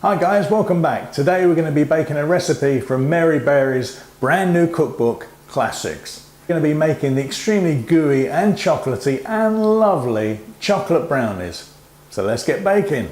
Hi guys, welcome back. Today we're going to be baking a recipe from Mary Berry's brand new cookbook, Classics. We're going to be making the extremely gooey and chocolatey and lovely chocolate brownies. So let's get baking.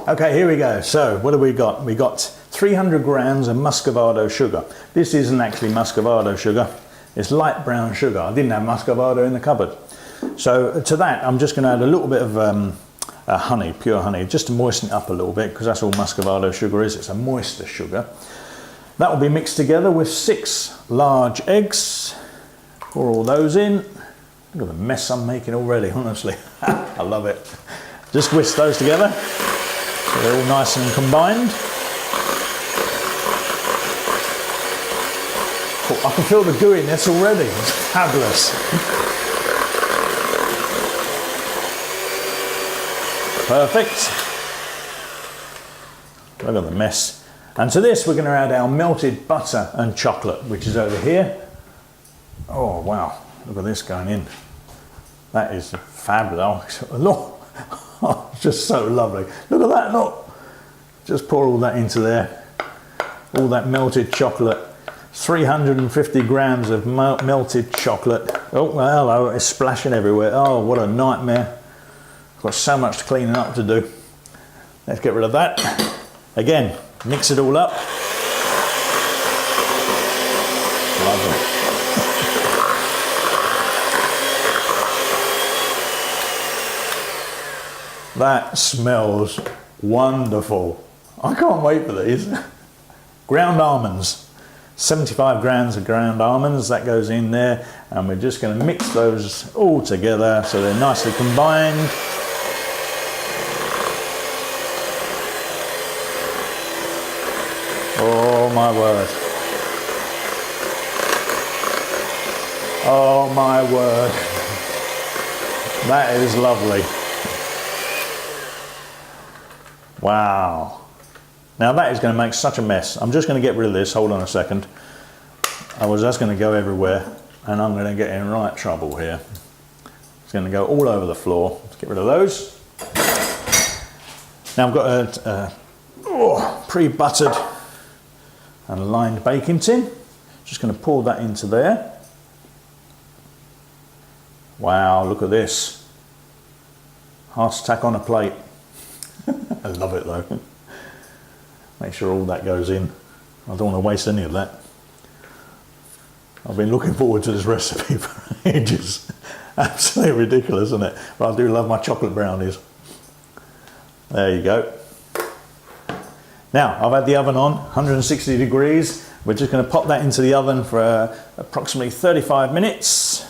Okay, here we go. So what have we got? We got 300 grams of muscovado sugar. This isn't actually muscovado sugar, it's light brown sugar. I didn't have muscovado in the cupboard. So to that I'm just going to add a little bit of honey, pure honey, just to moisten it up a little bit, because that's all muscovado sugar is, it's a moister sugar. That will be mixed together with 6 large eggs. Pour all those in. Look at the mess I'm making already, honestly. I love it. Just whisk those together so they're all nice and combined. I can feel the gooiness already. It's fabulous. Perfect. Look at the mess. And to this we're going to add our melted butter and chocolate, which is over here. Oh wow, look at this going in. That is fabulous. Look, oh, it's just so lovely. Look at that, look. Just pour all that into there. All that melted chocolate. 350 grams of melted chocolate. Oh, well, hello, it's splashing everywhere. Oh, what a nightmare. I've got so much cleaning up to do. Let's get rid of that. Again, mix it all up. Lovely. That smells wonderful. I can't wait for these. Ground almonds. 75 grams of ground almonds, that goes in there, and we're just going to mix those all together so they're nicely combined. Oh my word. Oh my word. That is lovely. Wow. Now that is going to make such a mess. I'm just going to get rid of this. Hold on a second. That's going to go everywhere and I'm going to get in right trouble here. It's going to go all over the floor. Let's get rid of those. Now I've got a pre-buttered and lined baking tin. Just going to pour that into there. Wow, look at this. Heart attack on a plate. I love it though. Make sure all that goes in. I don't want to waste any of that. I've been looking forward to this recipe for ages. Absolutely ridiculous, isn't it? But I do love my chocolate brownies. There you go. Now, I've had the oven on, 160 degrees. We're just going to pop that into the oven for approximately 35 minutes.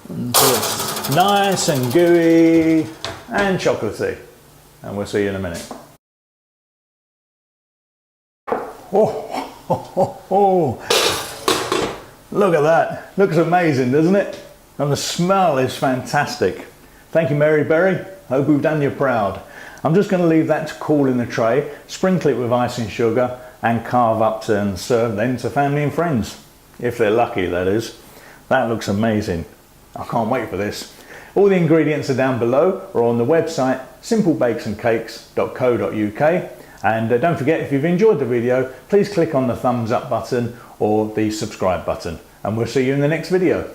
Until it's nice and gooey and chocolatey. And we'll see you in a minute. Look at that. Looks amazing, doesn't it? And the smell is fantastic. Thank you, Mary Berry. Hope we've done you proud. I'm just going to leave that to cool in the tray, sprinkle it with icing sugar, and carve up and serve them to family and friends. If they're lucky, that is. That looks amazing. I can't wait for this. All the ingredients are down below or on the website simplebakesandcakes.co.uk, and don't forget, if you've enjoyed the video, please click on the thumbs up button or the subscribe button, and we'll see you in the next video.